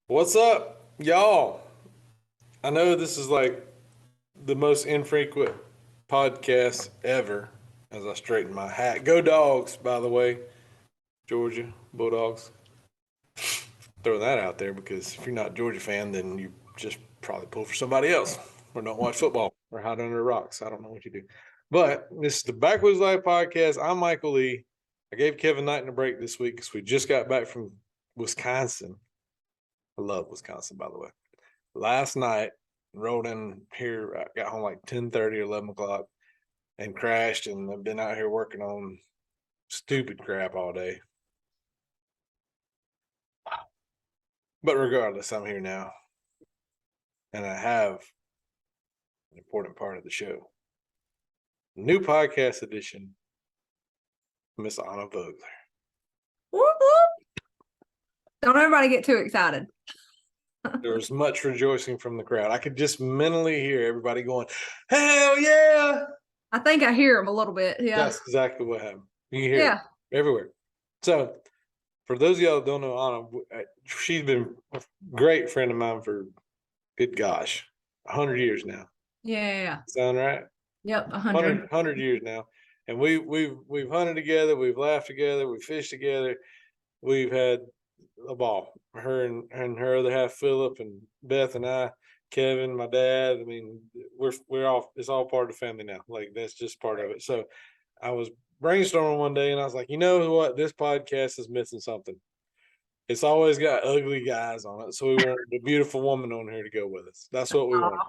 What's up, y'all? I know this is like the most infrequent podcast ever as I straighten my hat. Go Dogs, by the way. Georgia Bulldogs. Throw that out there because if you're not a Georgia fan, then you just probably pull for somebody else or don't watch football or hide under rocks. I don't know what you do. But this is the Backwoods Life Podcast. I'm Michael Lee. I gave Kevin Knighton a break this week because we just got back from Wisconsin. I love Wisconsin, by the way. Last night, rolled in here, I got home like 10:30, 11 o'clock and crashed, and I've been out here working on stupid crap all day. But regardless, I'm here now, and I have an important part of the show. New podcast edition, Miss Anna Vogler. Whoop, whoop. Don't everybody get too excited. There was much rejoicing from the crowd. I could just mentally hear everybody going, "Hell yeah!" I think I hear them a little bit. Yeah. That's exactly what happened. You can hear it everywhere. So, for those of y'all that don't know Anna, she's been a great friend of mine for, good gosh, 100 years now. Yeah. Sound right? Yep, 100. 100 years now. And we've hunted together, we've laughed together, we've fished together, we've had a ball. Her and her other half, Philip, and Beth and I, Kevin, my dad. I mean, we're all, it's all part of the family now. Like, that's just part of it. So I was brainstorming one day and I was like, you know what? This podcast is missing something. It's always got ugly guys on it. So we want the beautiful woman on here to go with us. That's what we want.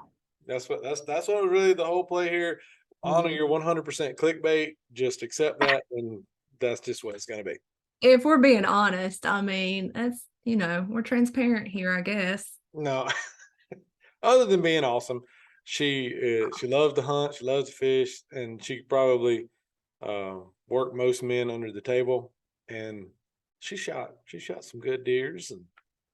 That's what really the whole play here. Anna, you're 100% clickbait. Just accept that, and that's just what it's going to be. If we're being honest, I mean, that's, we're transparent here, I guess. No, other than being awesome, she loves to hunt, she loves to fish, and she could probably work most men under the table. And she shot some good deers,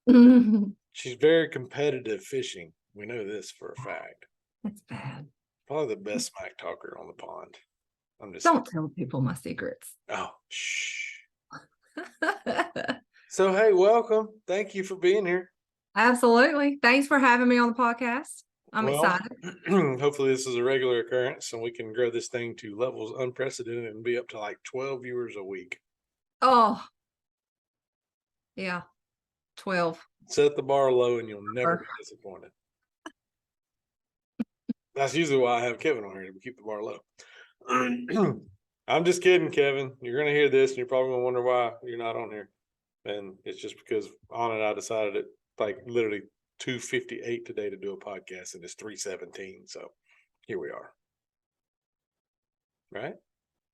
and she's very competitive fishing. We know this for a fact. That's bad. Probably the best smack talker on the pond. I'm just Don't tell people my secrets. Oh, shh. So, hey, welcome. Thank you for being here. Absolutely. Thanks for having me on the podcast. I'm excited. Hopefully this is a regular occurrence and we can grow this thing to levels unprecedented and be up to like 12 viewers a week. Oh, yeah. 12. Set the bar low and you'll never be disappointed. That's usually why I have Kevin on here, to keep the bar low. I'm just kidding, Kevin. You're going to hear this and you're probably going to wonder why you're not on here. And it's just because Anna and I decided at like literally 2:58 today to do a podcast, and it's 3:17. So here we are. Right?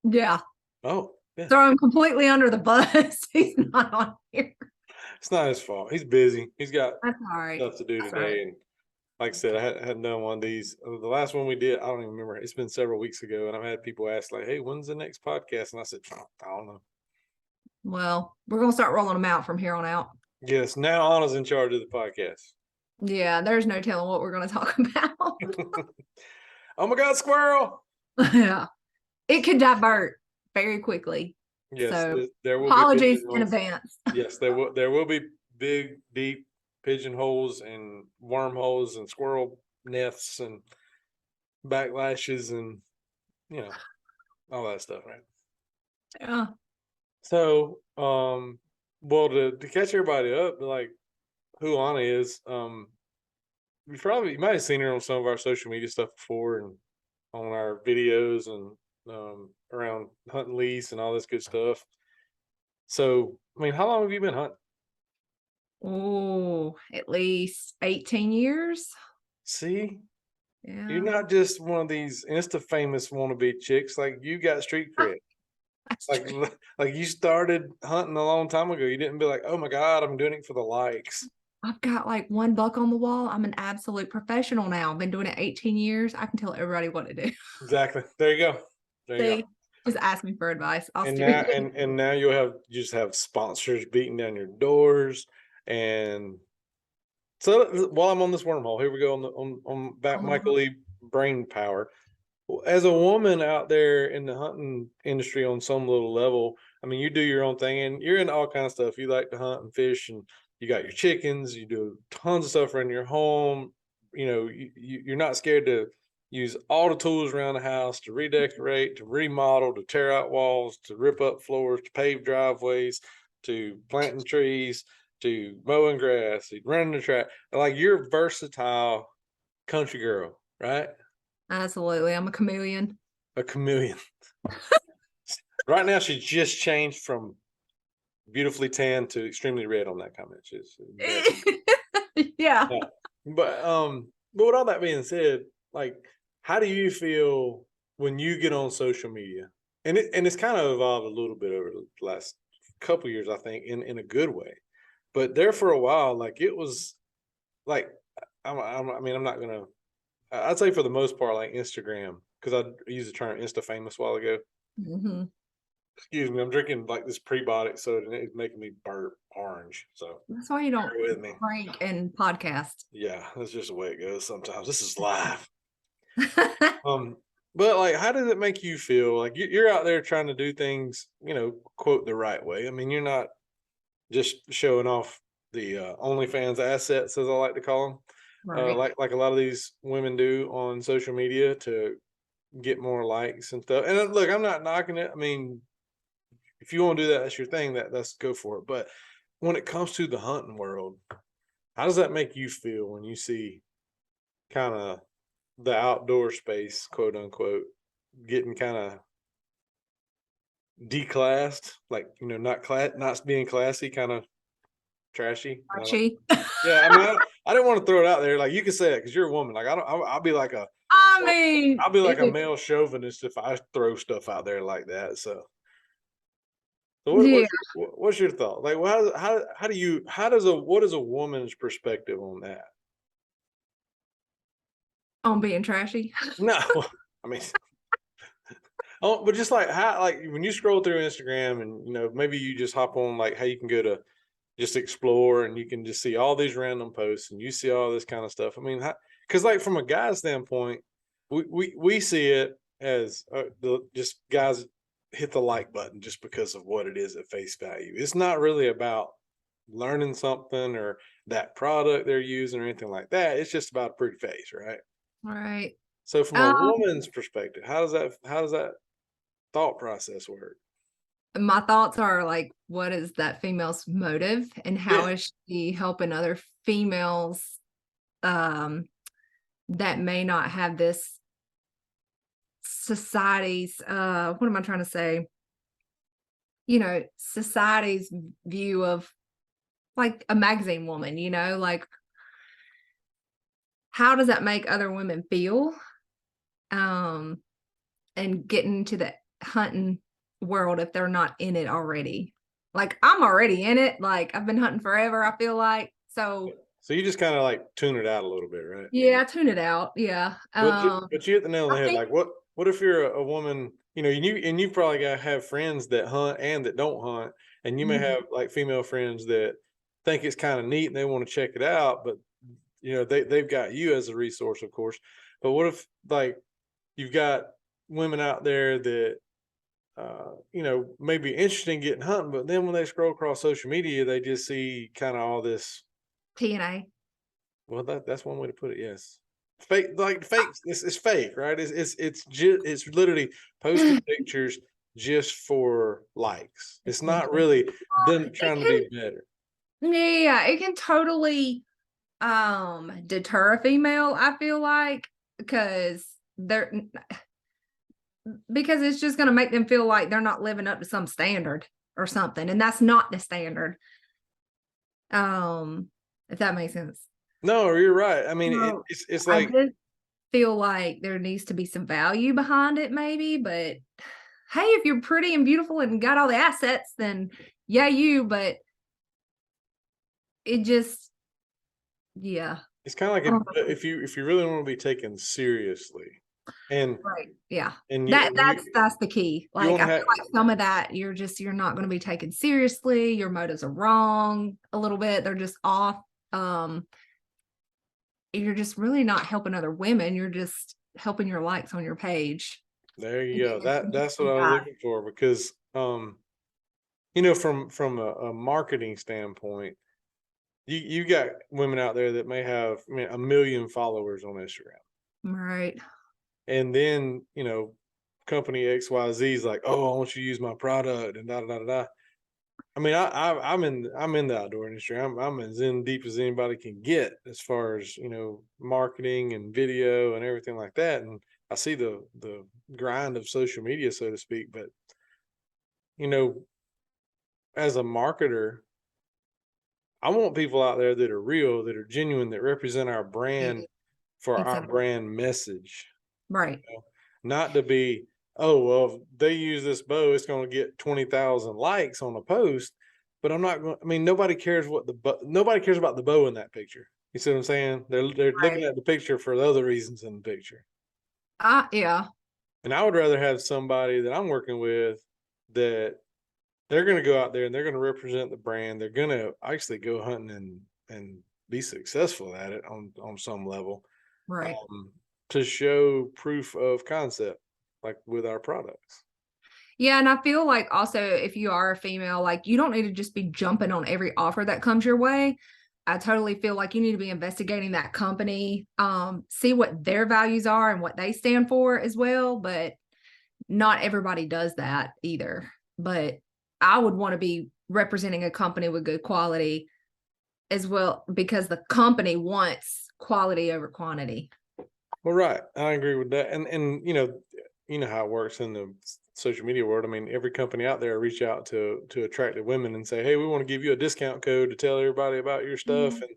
Yeah. Oh, yeah. Throw him completely under the bus. He's not on here. It's not his fault. He's busy. He's got stuff to do today. Right. And like I said, I hadn't done one of these. The last one we did, I don't even remember. It's been several weeks ago. And I've had people ask, like, hey, when's the next podcast? And I said, I don't know. Well, we're going to start rolling them out from here on out. Yes. Now Anna's in charge of the podcast. Yeah. There's no telling what we're going to talk about. Oh my God, squirrel. Yeah. It could divert very quickly. Yes. So there will apologies in advance. Yes. There will be big, deep pigeonholes and wormholes and squirrel nests and backlashes and, all that stuff, right? Yeah. So, well, to catch everybody up, like who Anna is, you might have seen her on some of our social media stuff before and on our videos and around hunting lease and all this good stuff. So, I mean, how long have you been hunting? Oh, at least 18 years. See? Yeah. You're not just one of these Insta famous wannabe chicks. Like, you got street cred. Like you started hunting a long time ago. You didn't be like, oh my God, I'm doing it for the likes. I've got like one buck on the wall. I'm an absolute professional now. I've been doing it 18 years. I can tell everybody what to do. Exactly. There you go. Just ask me for advice. And now you just have sponsors beating down your doors. And so while I'm on this wormhole, here we go on back Michael Lee brain power. As a woman out there in the hunting industry on some little level, I mean, you do your own thing and you're into all kinds of stuff. You like to hunt and fish and you got your chickens, you do tons of stuff around your home. You're not scared to use all the tools around the house to redecorate, to remodel, to tear out walls, to rip up floors, to pave driveways, to planting trees, to mowing grass, to running the track. Like, you're a versatile country girl, right? Absolutely. I'm a chameleon. A chameleon. Right now, she just changed from beautifully tan to extremely red on that comment. Yeah. But with all that being said, like, how do you feel when you get on social media? And it's kind of evolved a little bit over the last couple of years, I think, in a good way. But there for a while, like, it was like, I'm not gonna. I'd say for the most part, like Instagram, because I used the term Insta famous a while ago. Mm-hmm. Excuse me, I'm drinking like this prebiotic soda and it's making me burp orange. So That's why you don't bear with me. drink and podcast. Yeah, that's just the way it goes sometimes. This is live. But like, how does it make you feel? Like, you're out there trying to do things, quote, the right way. I mean, you're not just showing off the OnlyFans assets, as I like to call them, Right. like a lot of these women do on social media to get more likes and stuff. And look, I'm not knocking it. I mean, if you want to do that, that's your thing. That's go for it. But when it comes to the hunting world, how does that make you feel when you see kind of the outdoor space, quote unquote, getting kind of declassed, like, not being classy, kind of trashy? Archie. Yeah, I mean, I didn't want to throw it out there. Like, you can say it because you're a woman. Like, I don't. I'll be like I mean, I'll be like a male chauvinist if I throw stuff out there like that. So yeah, what's your thought? Like, what is a woman's perspective on that? on being trashy. No, I mean, oh, but just like, how, like, when you scroll through Instagram and maybe you just hop on, like, how you can go to just explore and you can just see all these random posts and you see all this kind of stuff. I mean, because like, from a guy's standpoint, we see it as just guys hit the like button just because of what it is at face value. It's not really about learning something or that product they're using or anything like that. It's just about a pretty face, right? Right. So from a woman's perspective, how does that thought process work? My thoughts are like, what is that female's motive and how is she helping other females that may not have this society's what am I trying to say? Society's view of like a magazine woman, like how does that make other women feel? And getting into the hunting world if they're not in it already. Like, I'm already in it. Like, I've been hunting forever, I feel like. So you just kind of like tune it out a little bit, right? yeah, I tune it out. Yeah. But you hit the nail on the head. think, Like, what if you're a woman, and you probably got to have friends that hunt and that don't hunt, and you may have like female friends that think it's kind of neat and they want to check it out, but they've got you as a resource, of course. But what if, like, you've got women out there that may be interested in getting hunting, but then when they scroll across social media, they just see kind of all this TNA. Well, that's one way to put it. Yes, fake, like fake. It's fake, right? It's literally posting pictures just for likes. It's not really them trying to be better. Yeah, it can totally deter a female, I feel like, because it's just going to make them feel like they're not living up to some standard or something, and that's not the standard. If that makes sense. No, you're right. I mean, it's like, I just feel like there needs to be some value behind it, maybe. But hey, if you're pretty and beautiful and got all the assets, then yeah, but it just, yeah. It's kind of like if you really want to be taken seriously, and right, yeah, and that's the key. Like, I feel like some of that you're not going to be taken seriously. Your motives are wrong a little bit. They're just off. You're just really not helping other women. You're just helping your likes on your page. There you go. That's what I was looking for, because from a marketing standpoint, You got women out there that may have, I mean, 1 million followers on Instagram. Right. And then, company XYZ is like, oh, I want you to use my product and da da da da. I mean, I'm in the outdoor industry. I'm as in deep as anybody can get as far as marketing and video and everything like that. And I see the grind of social media, so to speak. But as a marketer, I want people out there that are real, that are genuine, that represent our brand for our Exactly. brand message. Right. Not to be, oh, well, if they use this bow, it's going to get 20,000 likes on a post. But I'm not going. I mean, nobody cares nobody cares about the bow in that picture. You see what I'm saying? They're looking at the picture for the other reasons in the picture. Yeah. And I would rather have somebody that I'm working with that they're going to go out there and they're going to represent the brand. They're going to actually go hunting and be successful at it on some level. Right. To show proof of concept, like with our products. Yeah, and I feel like also if you are a female, like you don't need to just be jumping on every offer that comes your way. I totally feel like you need to be investigating that company, see what their values are and what they stand for as well. But not everybody does that either. But I would want to be representing a company with good quality as well, because the company wants quality over quantity. Well, right. I agree with that. And you know how it works in the social media world. I mean, every company out there reach out to attractive women and say, hey, we want to give you a discount code to tell everybody about your stuff. Mm-hmm. And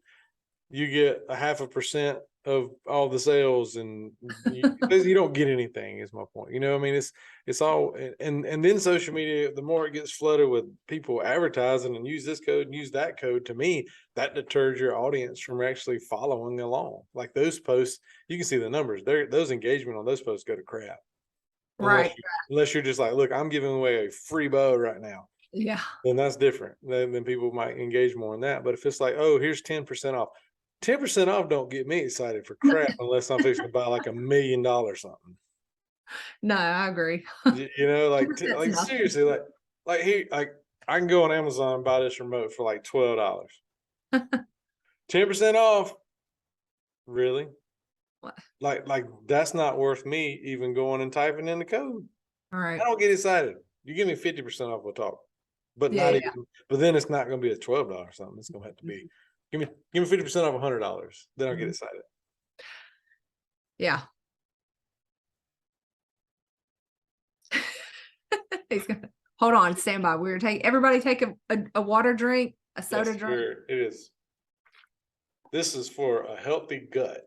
you get 0.5% of all the sales, and you don't get anything, is my point. I mean, it's all, and then social media, the more it gets flooded with people advertising and use this code and use that code, to me, that deters your audience from actually following along. Like those posts, you can see the numbers there. Those engagement on those posts go to crap. Right. Unless you're just like, look, I'm giving away a free bow right now. Yeah. Then that's different. Then people might engage more in that. But if it's like, oh, here's 10% off. 10% off don't get me excited for crap unless I'm fixing to buy like $1 million something. No, I agree. Like seriously, like I can go on Amazon and buy this remote for like $12. 10% off. Really? What? Like that's not worth me even going and typing in the code. All right. I don't get excited. You give me 50% off, we'll talk. But not even. But then it's not going to be a $12 something. It's going to have to be. Give me 50% off $100. Then I'll get excited. Yeah. He's gonna hold on, stand by. We're everybody take a water drink, a soda drink. Sure, it is. This is for a healthy gut.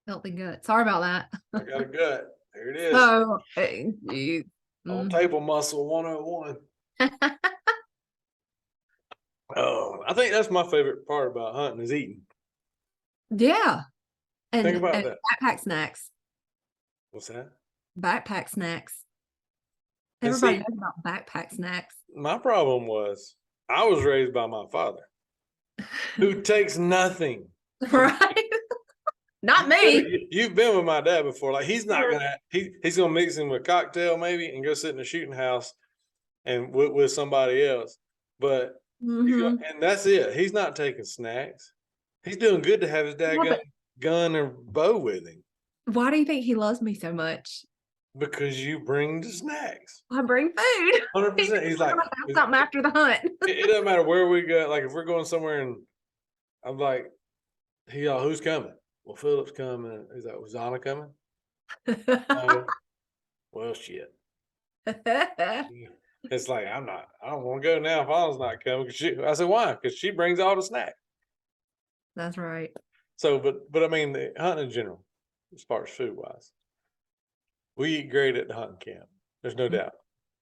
Healthy gut. Sorry about that. I got a gut. There it is. So, on table muscle 101. Oh, I think that's my favorite part about hunting is eating. Yeah. Think about that. Backpack snacks. What's that? Backpack snacks. Everybody knows about backpack snacks. My problem was I was raised by my father, who takes nothing. Right. Not me. You've been with my dad before. Like he's not gonna he's gonna mix him with a cocktail maybe and go sit in the shooting house and with somebody else. But and that's it. He's not taking snacks. He's doing good to have his dad gun and bow with him. Why do you think he loves me so much? Because you bring the snacks. I bring food. 100%. He's like, have something after the hunt. It doesn't matter where we go. Like if we're going somewhere and I'm like, who's coming? Well, Philip's coming. He's like, was Anna coming? Well, shit. It's like, I don't want to go now if Anna's not coming. I said, why? Because she brings all the snacks. That's right. So, but I mean, the hunting in general, as far as food wise, we eat great at the hunting camp. There's no doubt.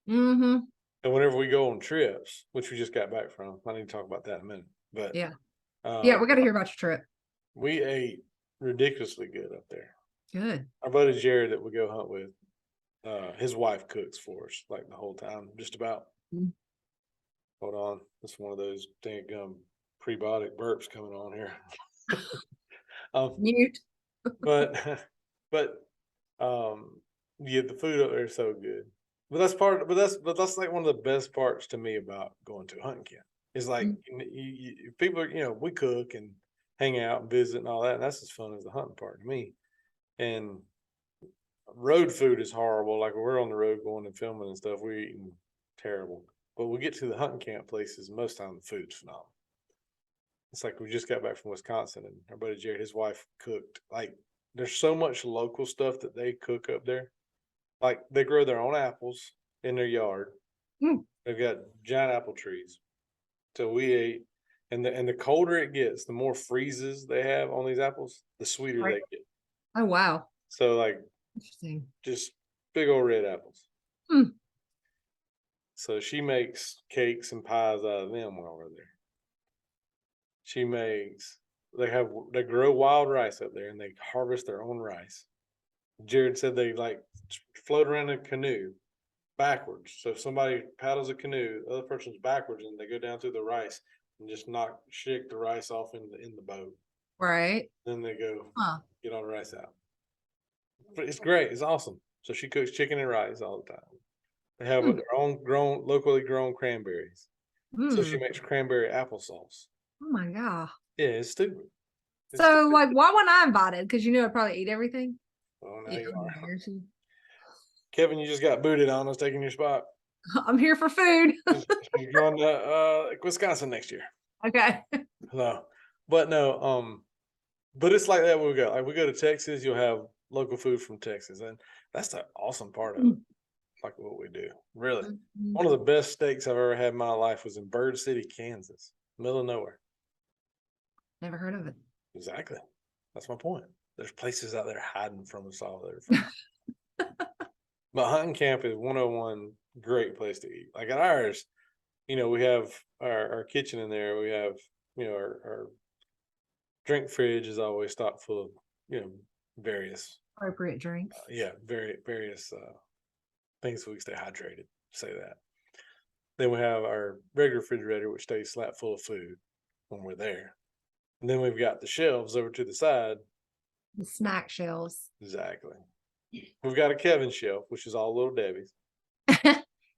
Mm-hmm. And whenever we go on trips, which we just got back from, I need to talk about that in a minute. But yeah, we got to hear about your trip. We ate ridiculously good up there. Good. Our buddy Jared that we go hunt with, his wife cooks for us like the whole time, just about. Mm-hmm. Hold on, it's one of those dang gum prebiotic burps coming on here. Mute. but yeah, the food up there is so good. But that's like one of the best parts to me about going to a hunting camp. Is like people are, we cook and hang out and visit and all that, and that's as fun as the hunting part to me. And road food is horrible. Like when we're on the road going and filming and stuff, we're eating terrible. But we get to the hunting camp places, most of the time the food's phenomenal. It's like we just got back from Wisconsin, and our buddy Jared, his wife cooked. Like there's so much local stuff that they cook up there. Like they grow their own apples in their yard. Mm. They've got giant apple trees. So we ate, and the colder it gets, the more freezes they have on these apples, the sweeter they get. Oh wow. So like Interesting. just big old red apples. Mm. So she makes cakes and pies out of them while we're there. They grow wild rice up there and they harvest their own rice. Jared said they like float around in a canoe backwards. So if somebody paddles a canoe, the other person's backwards and they go down through the rice and just shake the rice off in the boat. Right. Then they go get all the rice out. But it's great. It's awesome. So she cooks chicken and rice all the time. They have their own locally grown cranberries. So she makes cranberry applesauce. Oh my God. Yeah, it's stupid. So like, why wasn't I invited? Because I'd probably eat everything. Oh, now you are. Kevin, you just got booted on us taking your spot. I'm here for food. You're going to Wisconsin next year. Okay. No, but it's like that when we go. Like we go to Texas, you'll have local food from Texas, and that's the awesome part of it. Like what we do, really. One of the best steaks I've ever had in my life was in Bird City, Kansas, middle of nowhere. Never heard of it. Exactly. That's my point. There's places out there hiding from us all that are fun. But hunting camp is 101 great place to eat. Like at ours, we have our kitchen in there. We have, our drink fridge is always stocked full of, various appropriate drinks. Various things so we can stay hydrated. Say that. Then we have our regular refrigerator, which stays slap full of food when we're there. And then we've got the shelves over to the side. The snack shelves. Exactly. We've got a Kevin shelf, which is all Little Debbie's.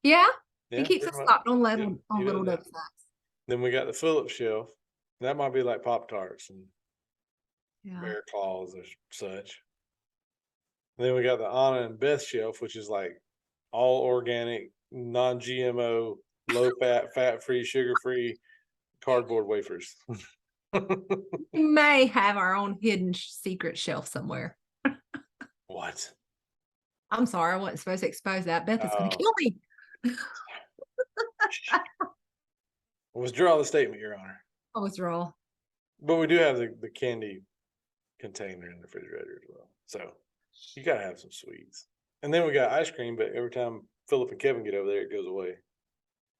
Yeah. He keeps us stocked on Little Debbie's snacks. Then we got the Phillips shelf. That might be like Pop-Tarts and Bear Claws or such. And then we got the Anna and Beth shelf, which is like all organic, non-GMO, low-fat, fat-free, sugar-free cardboard wafers. We may have our own hidden secret shelf somewhere. What? I'm sorry, I wasn't supposed to expose that. Beth is going to kill me. Withdraw the statement, Your Honor. I'll withdraw. But we do have the candy container in the refrigerator as well. So you got to have some sweets. And then we got ice cream, but every time Philip and Kevin get over there, it goes away.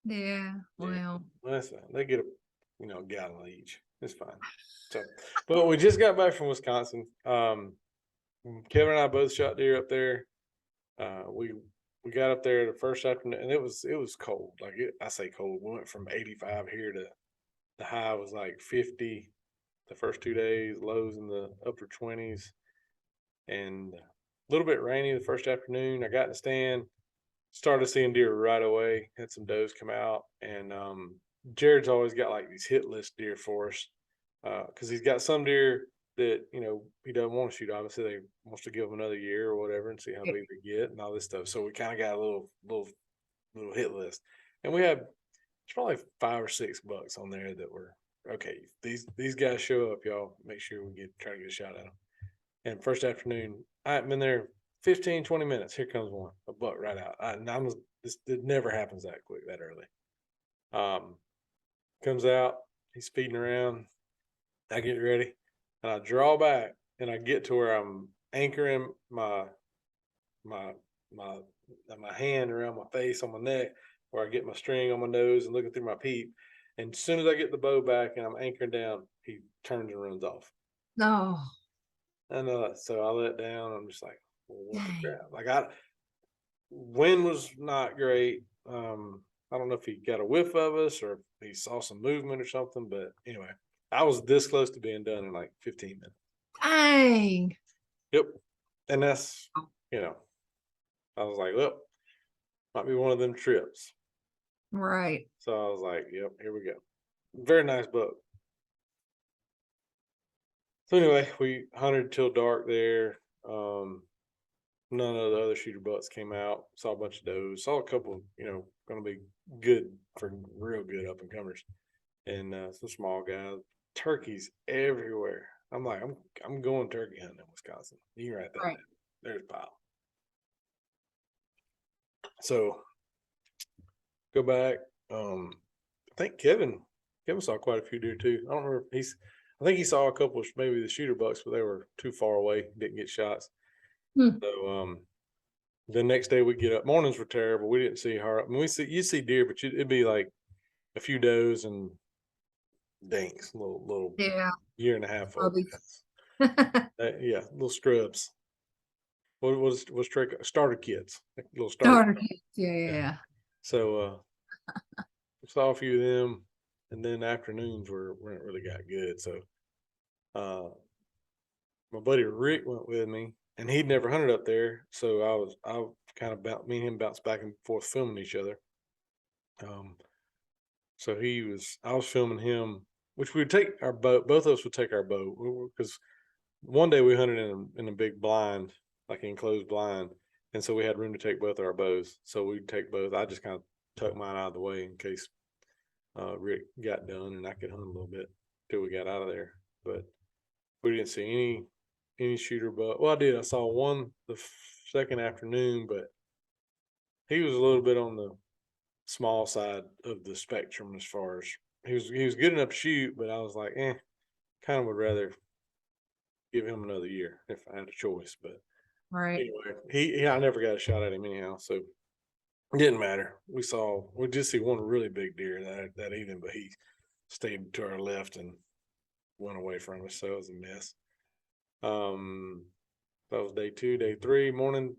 Yeah, well. That's fine. They get a gallon each. It's fine. So, but we just got back from Wisconsin. Kevin and I both shot deer up there. We got up there the first afternoon, and it was cold. I say cold. We went from 85 here to the high was like 50 the first 2 days, lows in the upper 20s, and a little bit rainy the first afternoon. I got in the stand, started seeing deer right away. Had some does come out, and Jared's always got like these hit list deer for us because he's got some deer that he doesn't want to shoot. Obviously, they wants to give them another year or whatever and see how big they get and all this stuff. So we kind of got a little hit list, and we had probably 5 or 6 bucks on there that were okay. These guys show up, y'all. Make sure we try to get a shot at them. And first afternoon, I hadn't been there 15, 20 minutes. Here comes one, a buck right out. It never happens that quick, that early. Comes out, he's feeding around. I get ready, and I draw back, and I get to where I'm anchoring my hand around my face on my neck, where I get my string on my nose and looking through my peep. And as soon as I get the bow back and I'm anchoring down, he turns and runs off. No. I know that. So I let down. I'm just like, what the crap? Like wind was not great. I don't know if he got a whiff of us or if he saw some movement or something, but anyway, I was this close to being done in like 15 minutes. Dang. Yep. And that's, I was like, well, Might be one of them trips. Right. So I was like, yep, here we go. Very nice buck. So anyway, we hunted till dark there. None of the other shooter bucks came out. Saw a bunch of does. Saw a couple, going to be good for real good up and comers, and some small guys. Turkeys everywhere. I'm like, I'm going turkey hunting in Wisconsin. You can write that Right. down. There's a pile. So go back. I think Kevin saw quite a few deer too. I don't remember. I think he saw a couple of maybe the shooter bucks, but they were too far away. Didn't get shots. So the next day we get up. Mornings were terrible. We didn't see her. I mean, you see deer, but it'd be like a few does and dinks, little Yeah. year and a half old. Starter Little scrubs. What was starter kids, like little starter. kits. Yeah. So we saw a few of them, and then afternoons weren't really got good. So my buddy Rick went with me, and he'd never hunted up there. So I kind of me and him bounced back and forth filming each other. So I was filming him, which we would take our boat. Both of us would take our boat because one day we hunted in a big blind, like an enclosed blind, and so we had room to take both of our bows. So we'd take both. I just kind of tucked mine out of the way in case Rick got done and I could hunt a little bit till we got out of there. But we didn't see any shooter buck. Well, I did. I saw one the second afternoon, but he was a little bit on the small side of the spectrum as far as he was good enough to shoot, but I was like, kind of would rather give him another year if I had a choice. But Right. anyway, I never got a shot at him anyhow, so it didn't matter. We did see one really big deer that evening, but he stayed to our left and went away from us, so it was a mess. That was day 2. Day 3, morning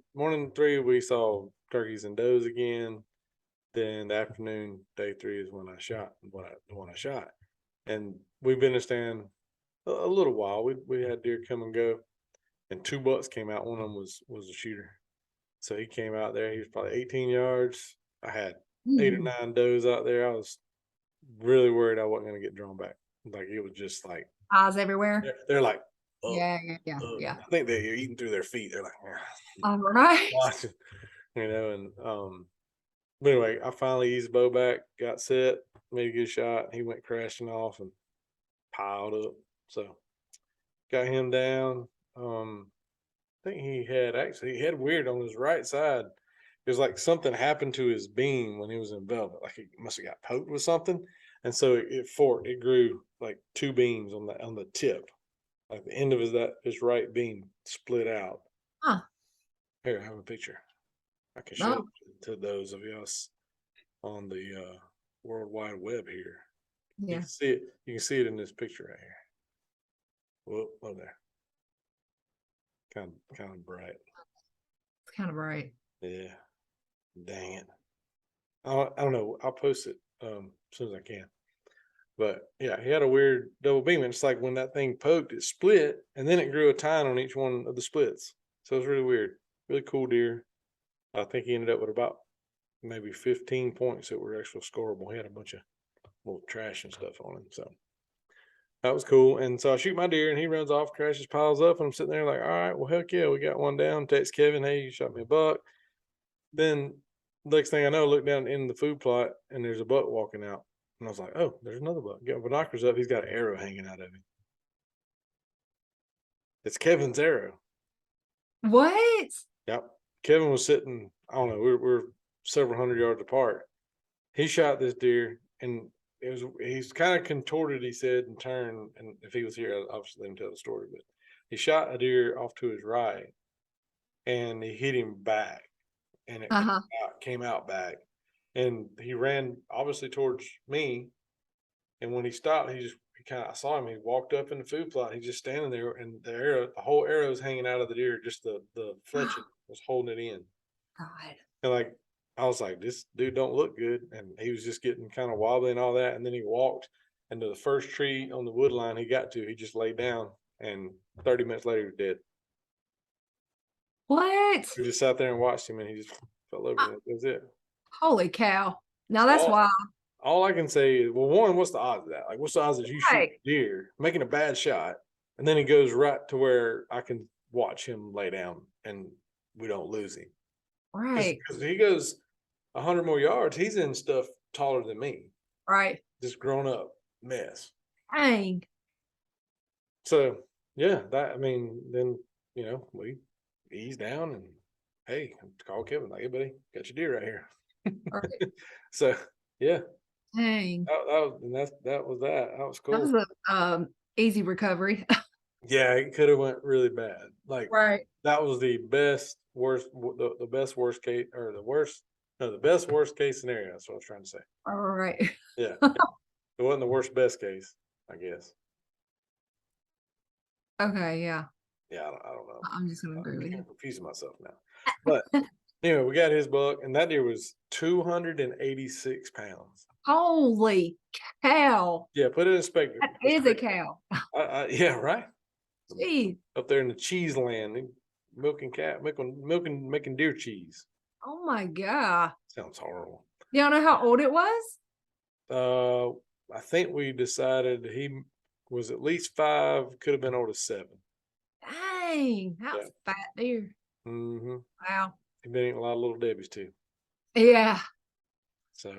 3, we saw turkeys and does again. Then the afternoon, day 3 is when I shot the one I shot, and we've been in stand a little while. We had deer come and go, and 2 bucks came out. One of them was a shooter, so he came out there. He was probably 18 yards. I had 8 or 9 does out there. I was really worried I wasn't going to get drawn back. Like it was just like eyes everywhere. They're like, Yeah. I think they're eating through their feet. They're like, All right. watching, and but anyway, I finally eased the bow back, got set, made a good shot. He went crashing off and piled up. So got him down. I think he had weird on his right side. It was like something happened to his beam when he was in velvet. Like he must have got poked with something. And so it forked. It grew like 2 beams on the tip. Like the end of his right beam split out. Huh. Here, I have a picture. I can show it to those of us on the World Wide Web here. Yeah. You can see it. You can see it in this picture right here. Whoa, there. Kind of bright. It's kind of bright. Yeah. Dang it. I don't know. I'll post it as soon as I can. But yeah, he had a weird double beam. And it's like when that thing poked, it split, and then it grew a tine on each one of the splits. So it was really weird. Really cool deer. I think he ended up with about maybe 15 points that were actual scoreable. He had a bunch of little trash and stuff on him. So that was cool. And so I shoot my deer and he runs off, crashes, piles up, and I'm sitting there like, all right, well, heck yeah, we got one down. Text Kevin, hey, you shot me a buck. Then next thing I know, I look down in the food plot and there's a buck walking out. And I was like, oh, there's another buck. Get my binoculars up. He's got an arrow hanging out of him. It's Kevin's arrow. What? Yep. Kevin was sitting, I don't know, we're several hundred yards apart. He shot this deer and he's kind of contorted, he said, and turned. And if he was here, I'd obviously let him tell the story. But he shot a deer off to his right and he hit him back. And it came out back. And he ran obviously towards me. And when he stopped, I saw him. He walked up in the food plot. He's just standing there, and the whole arrow is hanging out of the deer. Just the fletching was holding it in. God. And like, I was like, this dude don't look good. And he was just getting kind of wobbly and all that. And then he walked into the first tree on the wood line he got to. He just laid down, and 30 minutes later, he was dead. What? We just sat there and watched him, and he just fell over. That was it. Holy cow. Now So that's wild. all I can say is, well, one, what's the odds of that? Like, what's the odds that you shoot Right. a deer, making a bad shot, and then he goes right to where I can watch him lay down and we don't lose him? Right. Because he goes 100 more yards, he's in stuff taller than me, Right. just grown up mess. Dang. So yeah, then we ease down and hey, call Kevin like, hey buddy, got your deer right here. Right. So yeah, Dang. that was that. That was That cool. was a easy recovery. Yeah, it could have went really bad. Like Right. that was the best worst the best worst case or the worst no the best worst case scenario. That's what I was trying to say. All right. Yeah, it wasn't the worst best case, I guess. Okay, yeah. Yeah, I don't know. I'm just gonna agree with I'm you. confusing myself now. But anyway, we got his buck, and that deer was 286 pounds. Holy cow. Yeah, put it in perspective. That is a cow. Yeah, right. Jeez. Up there in the cheese land, milking making deer cheese. Oh my God. Sounds horrible. Y'all know how old it was? I think we decided he was at least 5, could have been old as 7. Dang. That was a fat deer. Mm-hmm. Wow. He's been eating a lot of little Debbie's too. Yeah. So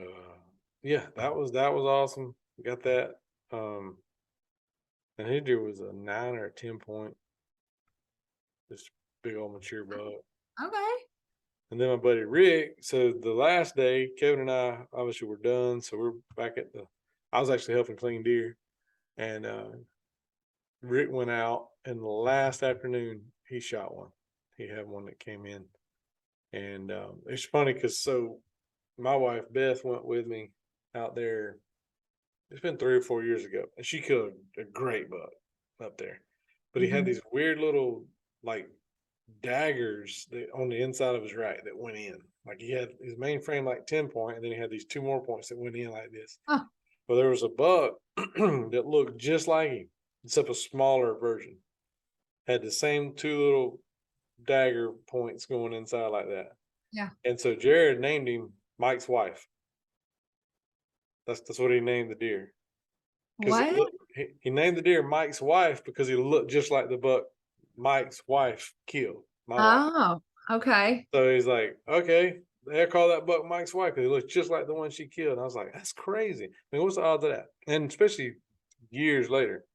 yeah, that was awesome. We got that. And his deer was a 9 or a 10 point, this big old mature buck. Okay. And then my buddy Rick. So the last day, Kevin and I obviously were done. So we're back at I was actually helping clean deer, and Rick went out, and the last afternoon he shot one. He had one that came in, and it's funny because my wife Beth went with me out there. It's been 3 or 4 years ago, and she killed a great buck up there. But he had these weird little like daggers on the inside of his rack that went in. Like he had his main frame like 10 point, and then he had these 2 more points that went in like this. Oh. Well, there was a buck that looked just like him, except a smaller version. Had the same 2 little dagger points going inside like that. Yeah. And so Jared named him Mike's wife. That's what he named the deer. Because What? he named the deer Mike's wife because he looked just like the buck Mike's wife killed. My wife. Oh, okay. So he's like, okay, they call that buck Mike's wife because he looks just like the one she killed. And I was like, that's crazy. I mean, what's the odds of that? And especially years later.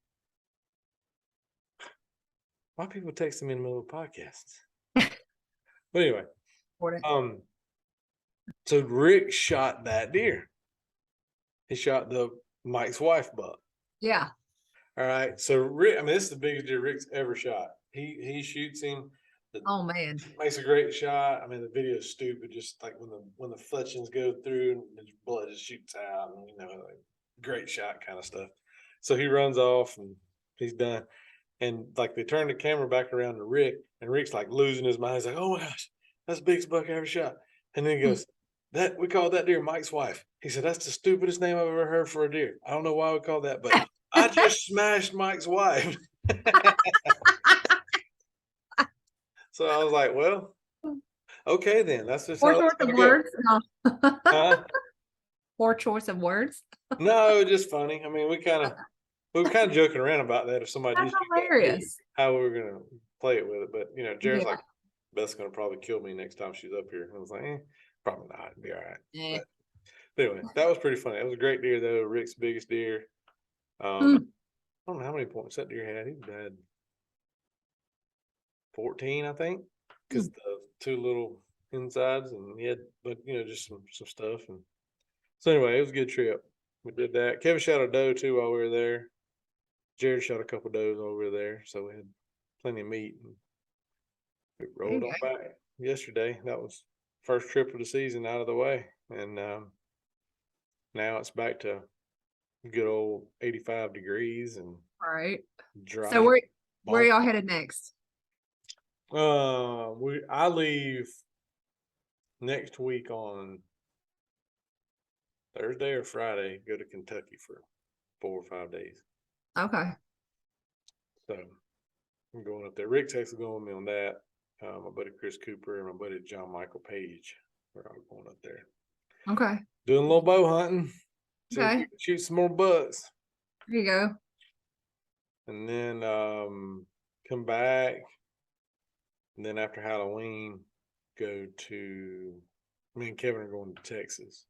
Why people text me in the middle of podcasts? But anyway, so Rick shot that deer. He shot the Mike's wife buck. Yeah. All right. So Rick, this is the biggest deer Rick's ever shot. He shoots him. Oh man. Makes a great shot. The video is stupid. Just like when the fletchings go through and his blood just shoots out, and like great shot kind of stuff. So he runs off and he's done. And like they turn the camera back around to Rick, and Rick's like losing his mind. He's like, "Oh my gosh, that's the biggest buck I ever shot." And then he goes, "That we call that deer Mike's wife." He said, "That's the stupidest name I've ever heard for a deer. I don't know why we call that, but I just smashed Mike's wife." So I was like, "Well, okay then. That's just Poor how choice it's of gonna words. No. go." Poor choice of words. No, just funny. We were kind of joking around about that if somebody That's did shoot that deer, hilarious. how we were gonna play it with it. But Jared's Yeah. like, Beth's gonna probably kill me next time she's up here. And I was like, probably not. It'd be all right. Yeah. But anyway, that was pretty funny. It was a great deer though. Rick's biggest deer. I don't know how many points that deer had. He had 14, I think, because the 2 little insides, and he had, but just some stuff. And so anyway, it was a good trip. We did that. Kevin shot a doe too while we were there. Jared shot a couple does over there, so we had plenty of meat. And we rolled on back yesterday. That was first trip of the season out of the way, and now it's back to good old 85 degrees and Right. dry. So where y'all headed next? I leave next week on Thursday or Friday. Go to Kentucky for 4 or 5 days. Okay. So I'm going up there. Rick's actually going with me on that. My buddy Chris Cooper and my buddy John Michael Page are all going up there. Okay. Doing a little bow hunting. See if we Okay. can shoot some more bucks. There you go. And then come back. And then after Halloween, go to me and Kevin are going to Texas.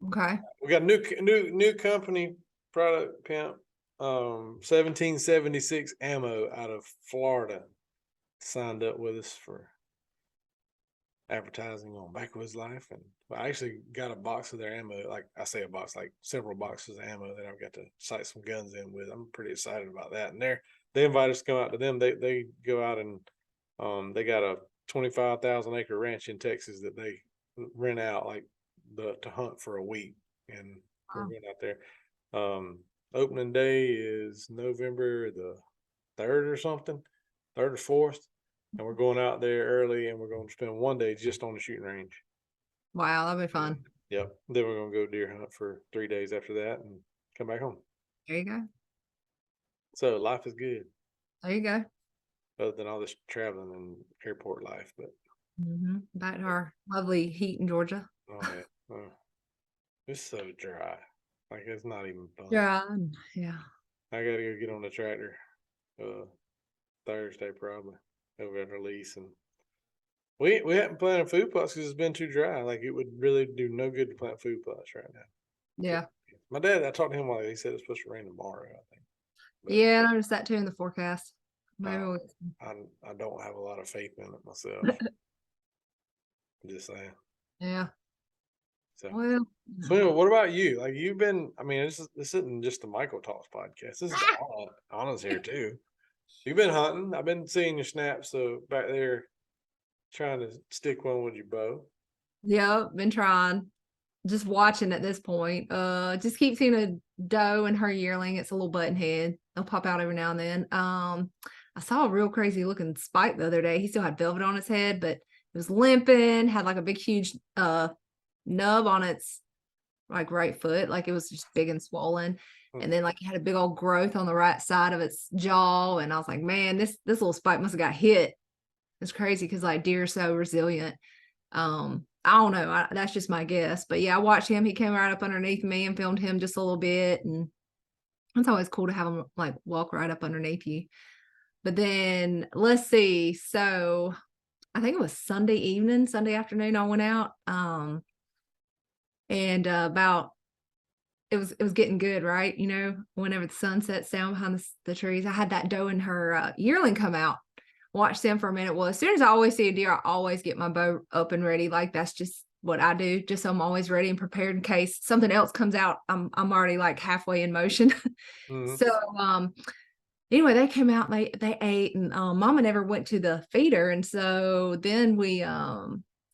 Okay. We got new company product pimp. 1776 ammo out of Florida signed up with us for advertising on Backwoods Life, and I actually got a box of their ammo. Like I say, a box, like several boxes of ammo that I've got to sight some guns in with. I'm pretty excited about that. And they invite us to come out to them. They go out and they got a 25,000 acre ranch in Texas that they rent out like to hunt for a week, and we're Wow. going out there. Opening day is November the 3rd or something, 3rd or 4th. And we're going out there early, and we're going to spend one day just on the shooting range. Wow, that'll be fun. Yep. Then we're going to go deer hunt for 3 days after that and come back home. There you go. So life is good, There you go. other than all this traveling and airport life. But Back to our lovely heat in Georgia. oh yeah, it's so dry. Like it's not even fun. Yeah. Yeah. I got to go get on the tractor Thursday probably over at release, and we haven't planted food plots because it's been too dry. Like it would really do no good to plant food plots right now. Yeah. My dad, I talked to him while he said it's supposed to rain tomorrow, I think. But Yeah, I noticed that too in the forecast. Maybe I don't have a lot of faith in it myself. I'm just saying. Yeah. So, Well, anyway, what about you? Like you've been, I mean, this isn't just the Michael Talks podcast. This is Anna's here too. You've been hunting. I've been seeing your snaps, so back there trying to stick one with your bow. yeah, been trying. Just watching at this point. Just keep seeing a doe and her yearling. It's a little button head. They'll pop out every now and then. I saw a real crazy looking spike the other day. He still had velvet on his head, but it was limping, had like a big huge nub on its like right foot, like it was just big and swollen. And then like it had a big old growth on the right side of its jaw. And I was like, man, this little spike must have got hit. It's crazy because like deer are so resilient. I don't know. That's just my guess. But yeah, I watched him. He came right up underneath me and filmed him just a little bit. And it's always cool to have him like walk right up underneath you. But then let's see. So I think it was Sunday afternoon, I went out. And about it was getting good, right? You know, whenever the sun sets down behind the trees, I had that doe and her yearling come out. Watch them for a minute. Well, as soon as I always see a deer, I always get my bow up and ready. Like that's just what I do. Just so I'm always ready and prepared in case something else comes out. I'm already like halfway in motion. So anyway, they came out, they ate, and Mama never went to the feeder. And so then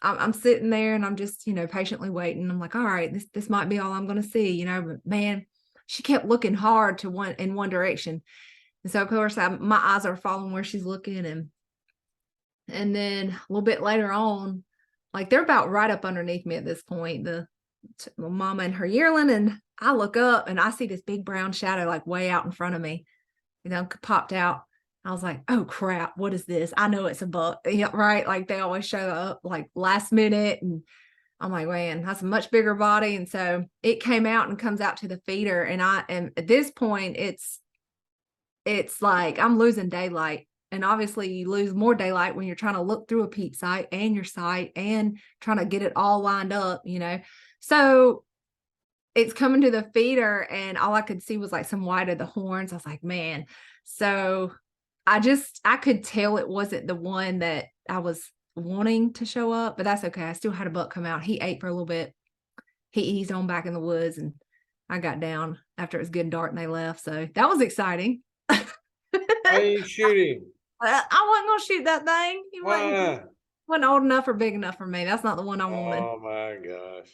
I'm sitting there and I'm just, you know, patiently waiting. I'm like, all right, this might be all I'm gonna see, you know, but man, she kept looking hard in one direction. And so of course my eyes are following where she's looking, and then a little bit later on, like they're about right up underneath me at this point, the mama and her yearling, and I look up and I see this big brown shadow like way out in front of me, you know, popped out. I was like, oh crap, what is this? I know it's a buck, yeah, right? Like they always show up like last minute, and I'm like, man, that's a much bigger body. And so it came out and comes out to the feeder, and at this point it's like I'm losing daylight. And obviously you lose more daylight when you're trying to look through a peep sight and your sight and trying to get it all lined up, you know. So it's coming to the feeder, and all I could see was like some white of the horns. I was like, man. So I could tell it wasn't the one that I was wanting to show up, but that's okay. I still had a buck come out. He ate for a little bit. He eased on back in the woods, and I got down after it was good and dark and they left. So that was exciting. Why are you shooting? I wasn't gonna shoot that thing. He Why? wasn't old enough or big enough for me. That's not the one I wanted. Oh my gosh.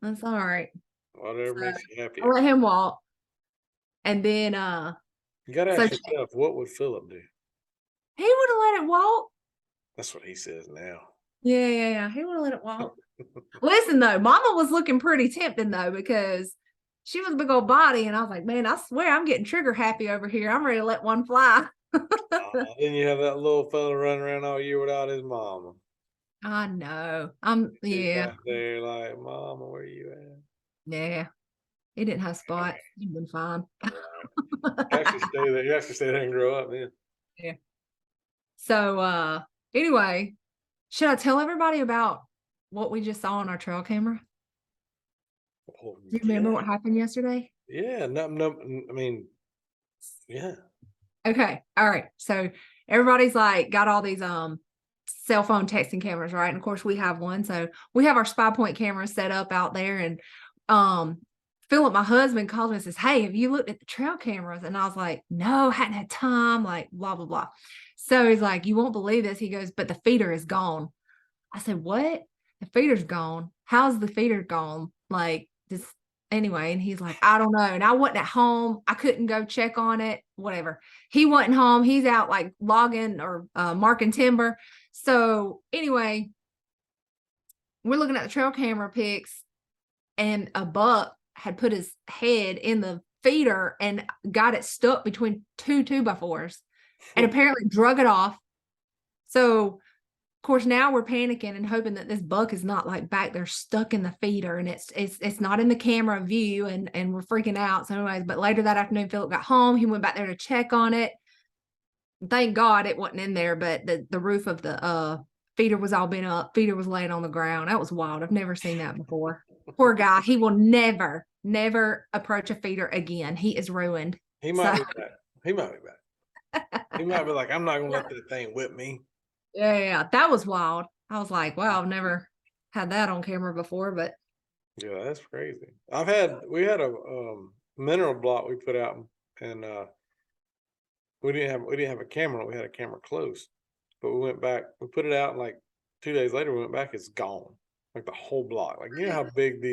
That's all right. Whatever makes you happy. I'll let him walk. And then you gotta ask yourself, what would Philip do? He would have let it walk. That's what he says now. Yeah. He would have let it walk. Listen though, Mama was looking pretty tempting though, because she was a big old body, and I was like, man, I swear I'm getting trigger happy over here. I'm ready to let one fly. Then you have that little fella running around all year without his mama. I know. She's Yeah, back there like, Mama, where you at? yeah. He didn't have spots. He'd been fine. You actually stay there. You actually stay there and grow up, man. Yeah. So anyway, should I tell everybody about what we just saw on our trail camera? Oh, Do you remember what happened yesterday? yeah. No, I mean, yeah. Okay. All right. So everybody's like got all these cell phone texting cameras, right? And of course we have one. So we have our spy point camera set up out there, and Philip, my husband, calls me and says, "Hey, have you looked at the trail cameras?" And I was like, "No, hadn't had time," like blah blah blah. So he's like, "You won't believe this." He goes, "But the feeder is gone." I said, "What? The feeder's gone? How's the feeder gone?" Like this anyway. And he's like, "I don't know." And I wasn't at home. I couldn't go check on it, whatever. He wasn't home. He's out like logging or marking timber. So anyway, we're looking at the trail camera pics, and a buck had put his head in the feeder and got it stuck between two 2x4s and apparently drug it off. So of course now we're panicking and hoping that this buck is not like back there stuck in the feeder, and it's not in the camera view, and we're freaking out. So anyways, but later that afternoon Philip got home. He went back there to check on it. Thank God it wasn't in there, but the roof of the feeder was all bent up. Feeder was laying on the ground. That was wild. I've never seen that before. Poor guy. He will never approach a feeder again. He is ruined. He might be back. He might be back. He might be like, I'm not gonna let that thing whip me. Yeah, that was wild. I was like, wow, I've never had that on camera before, but Yeah, that's crazy. We had a mineral block we put out, and we didn't have a camera. We had a camera close, but we went back. We put it out, and like 2 days later, we went back. It's gone, like the whole block. Like you know how big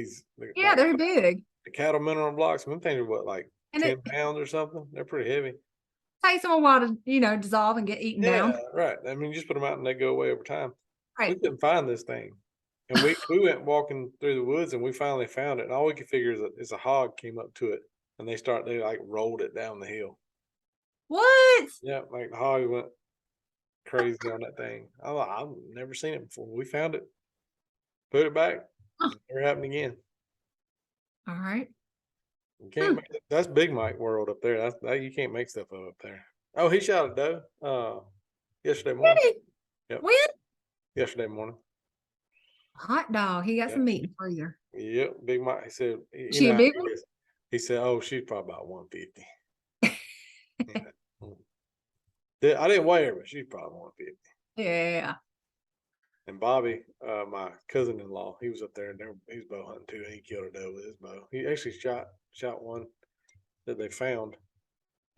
yeah, they're big. the cattle mineral blocks. Them things are what, like And 10 pounds or something. They're pretty heavy. takes them a while to, dissolve and get eaten Yeah, down. right. I mean, you just put them out and they go away over time. We Right. couldn't find this thing, and we went walking through the woods, and we finally found it. And all we could figure is a hog came up to it, and they like rolled it down the hill. What? Yeah, like the hog went crazy on that thing. I've never seen it before. We found it, put it back. Huh. Never happened again. All right. You can't make it. That's Big Mike world up there. You can't make stuff up there. Oh, he shot a doe yesterday morning. Really? Yep, When? yesterday morning. Hot dog. He got Yep. some meat in the freezer. Yep, Big Mike. He said, She a big one? he said, "Oh, she's probably about 150." Yeah. I didn't weigh her, but she's probably 150. Yeah. And Bobby, my cousin-in-law, he was up there, and he was bow hunting too. And he killed a doe with his bow. He actually shot one that they found,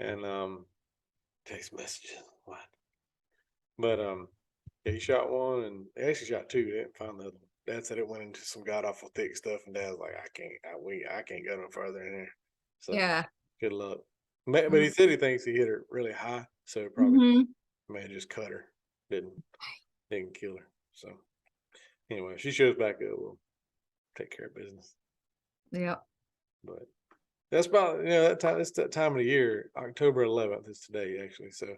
and text messages, what? But yeah, he shot one, and he actually shot two. They didn't find the other one. Dad said it went into some god awful thick stuff, and Dad was like, I can't go no further in there. So Yeah. good luck. But he said he thinks he hit her really high, so it probably may have just cut her. Didn't kill her. So anyway, she shows back up, we'll take care of business. Yep. But that's about that time. It's that time of the year. October 11th is today, actually. So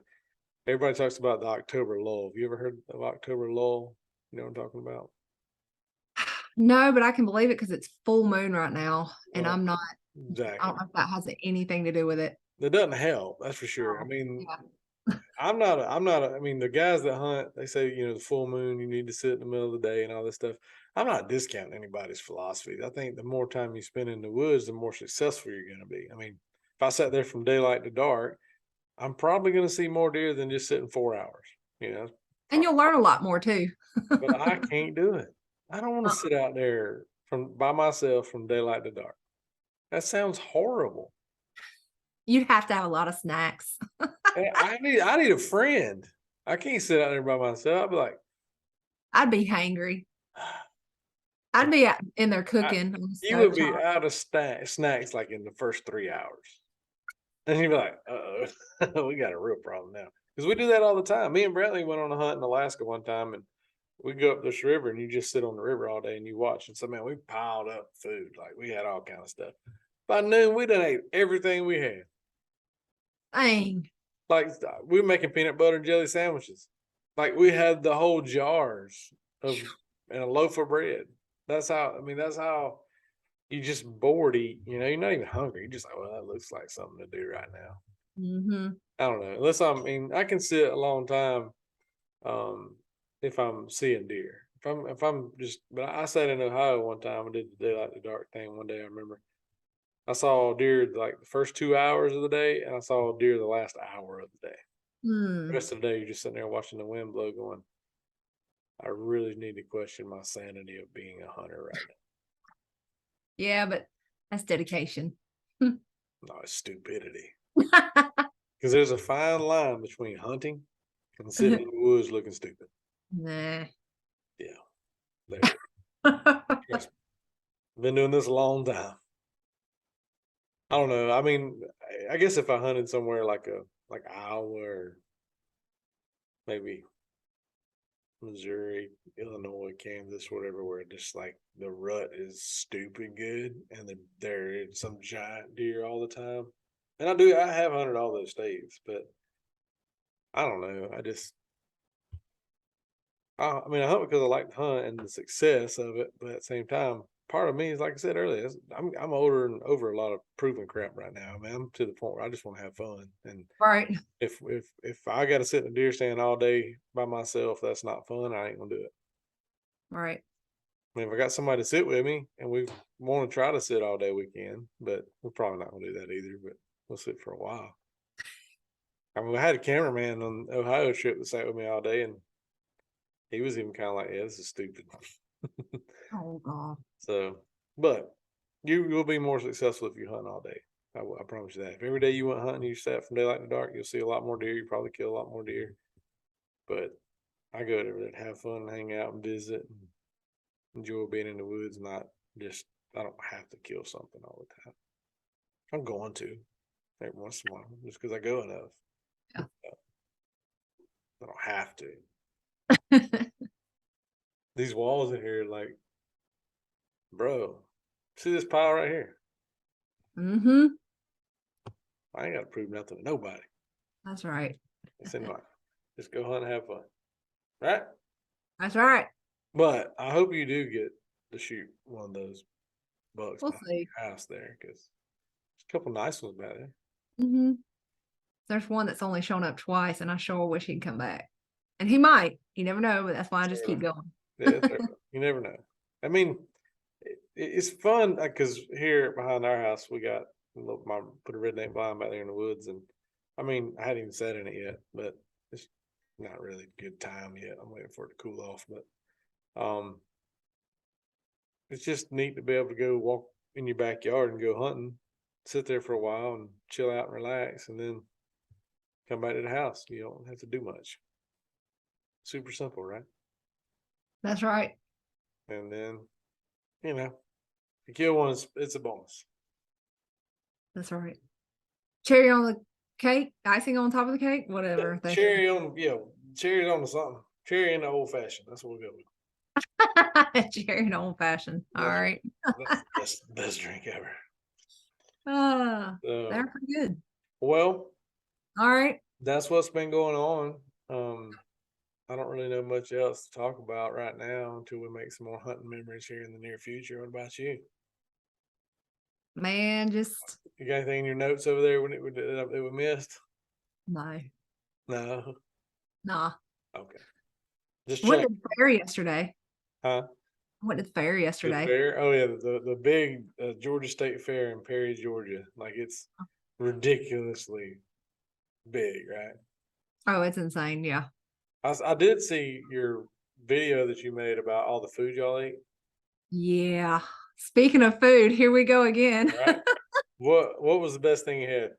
everybody talks about the October lull. Have you ever heard of October lull? You know what I'm talking about? No, but I can believe it because it's full moon right now, and Well, I'm not. exactly. I don't know if that has anything to do with it. It doesn't help, that's for sure. I Oh, mean, yeah. I'm not. I mean, the guys that hunt, they say the full moon, you need to sit in the middle of the day and all this stuff. I'm not discounting anybody's philosophy. I think the more time you spend in the woods, the more successful you're going to be. I mean, if I sat there from daylight to dark, I'm probably going to see more deer than just sitting 4 hours. And you'll learn a lot more too. But I can't do it. I don't want to sit out there by myself from daylight to dark. That sounds horrible. You'd have to have a lot of snacks. I need a friend. I can't sit out there by myself. I'd be like, I'd be hangry. I'd be in there cooking. You would be out of snacks like in the first 3 hours. And you'd be like, uh-oh, we got a real problem now. Because we do that all the time. Me and Brantley went on a hunt in Alaska one time, and we go up this river, and you just sit on the river all day and you watch. And so, man, we piled up food. Like, we had all kind of stuff. By noon, we done ate everything we had. Dang. Like, we were making peanut butter and jelly sandwiches. Like, we had the whole jars and a loaf of bread. That's how you just bored eat. You know, you're not even hungry. You're just like, well, that looks like something to do right now. Mm-hmm. I don't know. I can sit a long time if I'm seeing deer. But I sat in Ohio one time and did the daylight to dark thing one day. I remember I saw deer like the first 2 hours of the day, and I saw deer the last hour of the day. The Mm. rest of the day, you're just sitting there watching the wind blow, going, I really need to question my sanity of being a hunter right now. Yeah, but that's dedication. No, it's stupidity. Because there's a fine line between hunting and sitting in the woods looking stupid. Nah. Yeah. There. Trust me. Been doing this a long time. I don't know. I mean, I guess if I hunted somewhere like Iowa or maybe Missouri, Illinois, Kansas, whatever, where just like the rut is stupid good and there is some giant deer all the time. And I have hunted all those states, but I don't know. I hunt because I like to hunt and the success of it, but at the same time, part of me is like I said earlier, I'm older and over a lot of proven crap right now. I mean, I'm to the point where I just want to have fun. And Right. if I got to sit in a deer stand all day by myself, that's not fun. I ain't gonna do it. Right. I mean, if I got somebody to sit with me and we want to try to sit all day, we can, but we're probably not gonna do that either. But we'll sit for a while. I mean, I had a cameraman on the Ohio trip that sat with me all day, and he was even kind of like, "Yeah, this is stupid." Oh God. So, but you will be more successful if you hunt all day. I promise you that. If every day you went hunting, you sat from daylight to dark, you'll see a lot more deer. You probably kill a lot more deer. But I go there to have fun, hang out, and visit, and enjoy being in the woods. Not just I don't have to kill something all the time. I'm going to every once in a while just because I go enough. Yeah. I don't have to. These walls in here, like, bro, see this pile right here? Mm-hmm. I ain't got to prove nothing to nobody. That's right. It's in my just go hunt and have fun. Right? That's right. But I hope you do get to shoot one of those bucks We'll behind see. your house there because there's a couple nice ones back there. Mm-hmm. There's one that's only shown up twice, and I sure wish he'd come back. And he might. You never know, but that's why I just keep going. Yeah, you never know. I mean, it's fun because here behind our house we got put a redneck blind back there in the woods, and I mean I hadn't even sat in it yet, but it's not really a good time yet. I'm waiting for it to cool off, but it's just neat to be able to go walk in your backyard and go hunting, sit there for a while and chill out and relax, and then come back to the house. You don't have to do much. Super simple, right? That's right. And then, you kill one, it's a bonus. That's right. Cherry on the cake, icing on top of the cake, whatever. Cherry on the something. Cherry in the old fashioned. That's what we'll go with. Cherry and old fashioned. All right. That's the best drink ever. They're pretty good. Well, all right. That's what's been going on. I don't really know much else to talk about right now until we make some more hunting memories here in the near future. What about you? Man, just you got anything in your notes over there that we missed? No. Nah. Okay. Just went to the fair yesterday. Huh? I went to the fair yesterday. The fair? Oh yeah, the big Georgia State Fair in Perry, Georgia. Like it's ridiculously big, right? Oh, it's insane. Yeah. I did see your video that you made about all the food y'all eat. Yeah. Speaking of food, here we go again. Right. What was the best thing you had?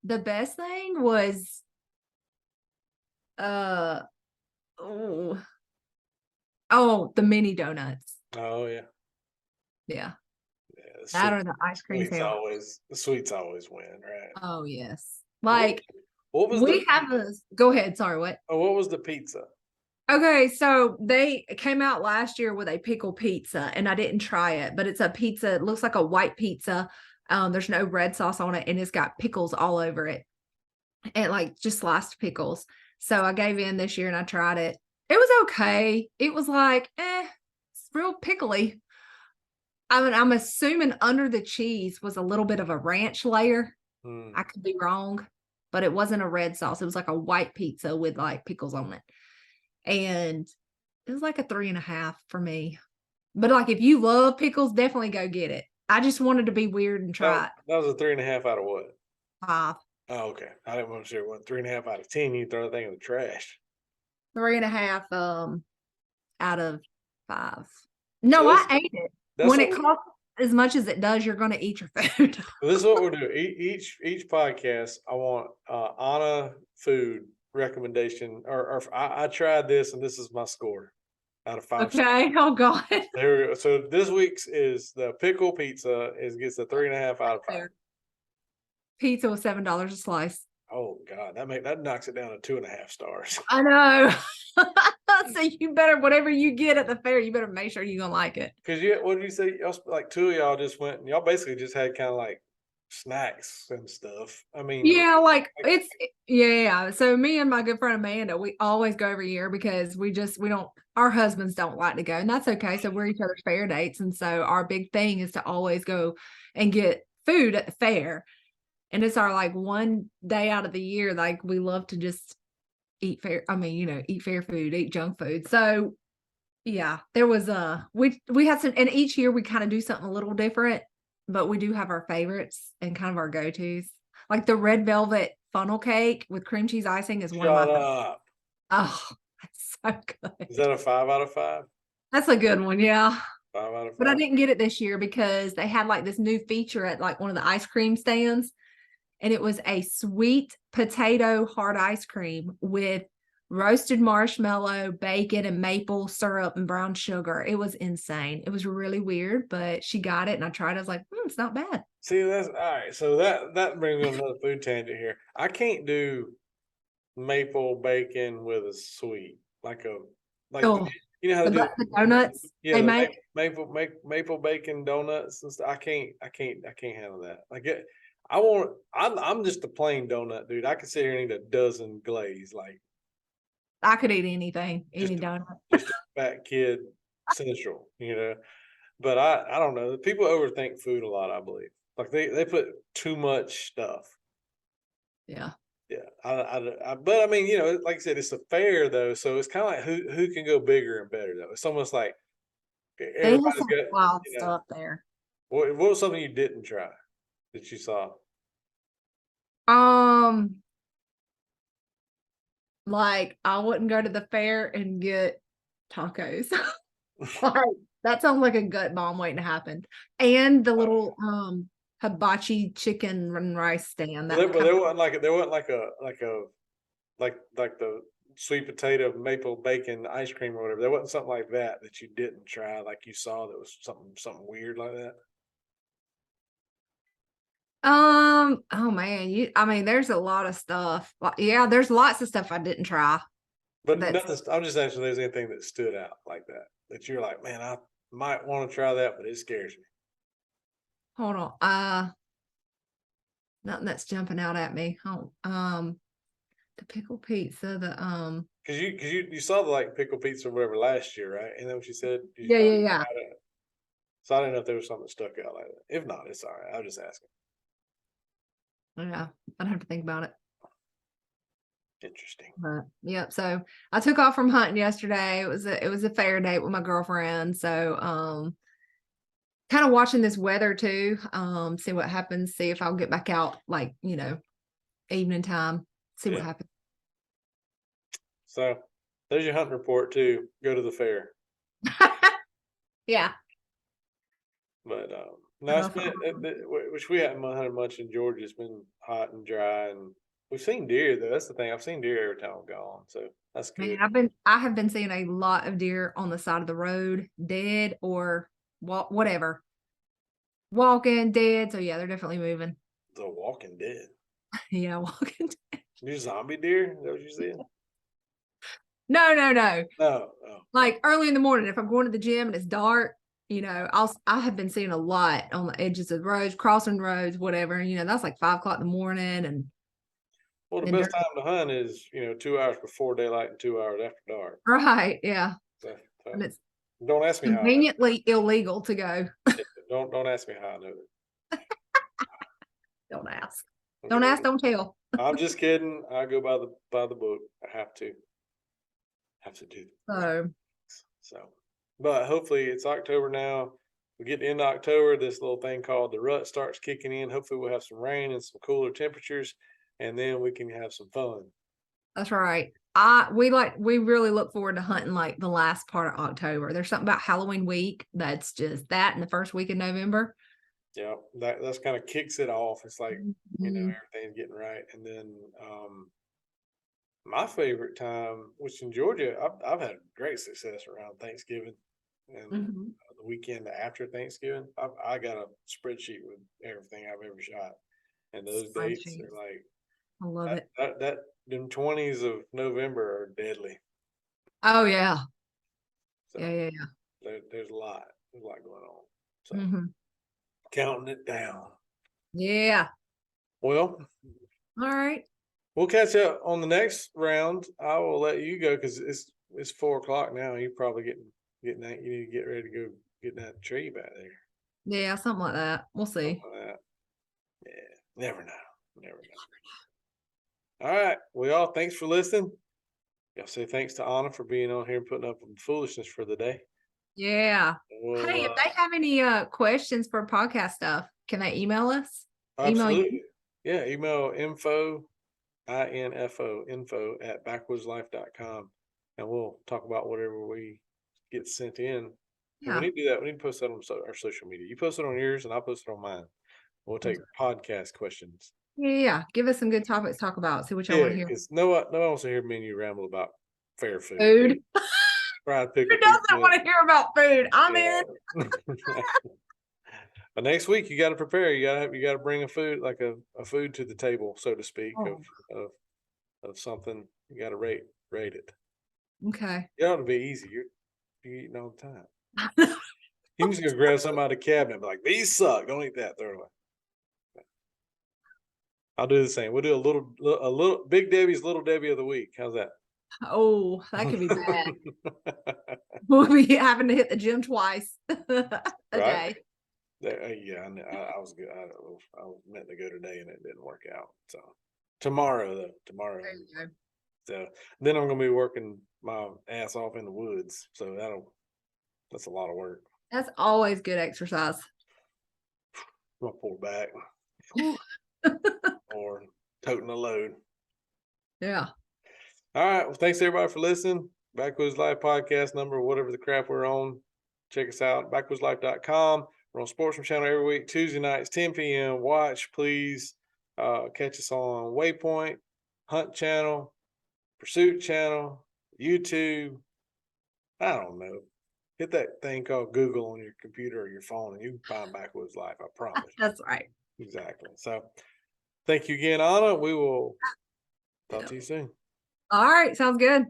The best thing was the mini donuts. Oh yeah. Yeah. That or the ice cream sandwich. The sweets always win, right? Oh yes. Like what was go ahead. Sorry, what? Oh, what was the pizza? Okay, so they came out last year with a pickle pizza, and I didn't try it, but it's a pizza. It looks like a white pizza. There's no red sauce on it, and it's got pickles all over it, and like just sliced pickles. So I gave in this year and I tried it. It was okay. It was like, it's real pickly. I mean, I'm assuming under the cheese was a little bit of a ranch layer. I could be wrong, but it wasn't a red sauce. It was like a white pizza with like pickles on it. And it was like a 3.5 for me. But like if you love pickles, definitely go get it. I just wanted to be weird and try it. That was a 3.5 out of what? 5. Oh, okay. I didn't want to say what 3.5 out of 10. You throw the thing in the trash. 3.5 out of 5. So No, I ate it. When it what costs as much as it does, you're going to eat your food. this is what we'll do. Each podcast, I want Anna food recommendation, or I tried this and this is my score out of 5. Okay. Oh God. There we go. So this week's is the pickle pizza gets a 3.5 out of 5. Pizza was $7 a slice. Oh God, that knocks it down to 2.5 stars. I know. So you better, whatever you get at the fair, you better make sure you're gonna like it. Because what did you say? Like 2 of y'all just went and y'all basically just had kind of like snacks and stuff. I mean, Yeah, like it's yeah. So me and my good friend Amanda, we always go every year because we don't, our husbands don't like to go, and that's okay. So we're each other's fair dates, and so our big thing is to always go and get food at the fair. And it's our like one day out of the year, like we love to just eat fair. I mean, eat fair food, eat junk food. So yeah, there was we had some, and each year we kind of do something a little different, but we do have our favorites and kind of our go-tos. Like the red velvet funnel cake with cream cheese icing is one of my favorites. Oh, that's so good. Is that a 5 out of 5? That's a good one, yeah. 5 out of 5. But I didn't get it this year because they had like this new feature at like one of the ice cream stands. And it was a sweet potato hard ice cream with roasted marshmallow, bacon, and maple syrup and brown sugar. It was insane. It was really weird, but she got it and I tried it. I was like, it's not bad. See, that's all right. So that brings me another food tangent here. I can't do maple bacon with a sweet, like Oh, you know how to do the donuts yeah, they the make. maple bacon donuts and stuff. I can't handle that. I'm just a plain donut dude. I could sit here and eat a dozen glaze, like I could eat anything, just any donut. just a fat kid central, But I don't know. People overthink food a lot, I believe. Like they put too much stuff. Yeah. Yeah. But I mean, like I said, it's a fair though, so it's kind of like who can go bigger and better though. It's almost like They have everybody's some got wild stuff there. What was something you didn't try that you saw? Like I wouldn't go to the fair and get tacos. Like, that sounds like a gut bomb waiting to happen. And the little hibachi chicken and rice stand. But there wasn't like the sweet potato maple bacon ice cream or whatever. There wasn't something like that you didn't try, like you saw that was something weird like that. Oh man, I mean, there's a lot of stuff. Yeah, there's lots of stuff I didn't try. But nothing, I'm just asking if there's anything that stood out like that you're like, man, I might want to try that, but it scares me. Hold on. Nothing that's jumping out at me. Oh, the pickle pizza, because you saw the like pickle pizza or whatever last year, right? And then what you said, yeah. So I didn't know if there was something that stuck out like that. If not, it's all right. I was just asking. Yeah, I'd have to think about it. Interesting. But yeah, so I took off from hunting yesterday. It was a fair date with my girlfriend. So kind of watching this weather too. See what happens, see if I'll get back out like, evening time, see what happens. So there's your hunting report too. Go to the fair. Yeah. But no, which we haven't hunted much in Georgia. It's been hot and dry, and we've seen deer though. That's the thing. I've seen deer every time I've gone, so that's good. Man, I have been seeing a lot of deer on the side of the road, dead or whatever, walking dead. So yeah, they're definitely moving. The walking dead. Yeah, walking dead. You zombie deer? Is that what you said? No. No. Oh. Like early in the morning, if I'm going to the gym and it's dark, I have been seeing a lot on the edges of roads, crossing roads, whatever. That's like 5 o'clock in the morning, and Well, the And best time to hunt is 2 hours before daylight and 2 hours after dark. right, yeah. So, And it's don't ask me how. conveniently illegal to go. Don't ask me how I know that. Don't ask. Okay. Don't ask, don't tell. I'm just kidding. I go by the book. I have to do. So, but hopefully it's October now. We get into October, this little thing called the rut starts kicking in. Hopefully we'll have some rain and some cooler temperatures, and then we can have some fun. That's right. We really look forward to hunting like the last part of October. There's something about Halloween week that's just that, and the first week of November. Yeah, that's kind of kicks it off. It's like Mm-hmm. everything's getting right, and then my favorite time, which in Georgia, I've had great success around Thanksgiving and the weekend after Thanksgiving. I got a spreadsheet with everything I've ever shot, and those dates are like, I love it. That them 20s of November are deadly. Oh yeah. So Yeah. there's a lot going on. So counting it down. Yeah. Well, all right. We'll catch up on the next round. I will let you go because it's 4:00 now. You're probably getting that. You need to get ready to go get that tree back there. Yeah, something like that. We'll see. Yeah, never know. All right. Well, y'all, thanks for listening. Y'all say thanks to Anna for being on here and putting up with foolishness for the day. Yeah. Well, hey, if they have any questions for podcast stuff, can they email us? Absolutely. Email you? Yeah, email info at backwoodslife.com, and we'll talk about whatever we get sent in. And we need to do that. We need to post that on our social media. You post it on yours, and I'll post it on mine. We'll take podcast questions. Yeah. Give us some good topics to talk about. See what y'all want to hear. Because no one wants to hear me and you ramble about fair food. Food. Fried pickle. Who doesn't want to hear about food? I'm in. But next week you got to prepare. You got to bring a food, like a food to the table, so to speak, of something. You got to rate it. Okay. It ought to be easy. You're eating all the time. You can just go grab something out of the cabinet and be like, these suck. Don't eat that. Throw it away. I'll do the same. We'll do a little Big Debbie's Little Debbie of the week. How's that? Oh, that could be bad. We'll be having to hit the gym twice a day. Yeah, I was good. I was meant to go today and it didn't work out. So tomorrow. So then I'm gonna be working my ass off in the woods. So that's a lot of work. That's always good exercise. My poor back. Or toting a load. Yeah. All right. Well, thanks everybody for listening. Backwoods Life Podcast number, whatever the crap we're on. Check us out, backwoodslife.com. We're on Sportsman Channel every week, Tuesday nights, 10 p.m. Watch, please. Catch us on Waypoint, Hunt Channel, Pursuit Channel, YouTube. I don't know. Hit that thing called Google on your computer or your phone, and you can find Backwoods Life. I promise. That's right. Exactly. So thank you again, Anna. We will talk to you soon. All right. Sounds good.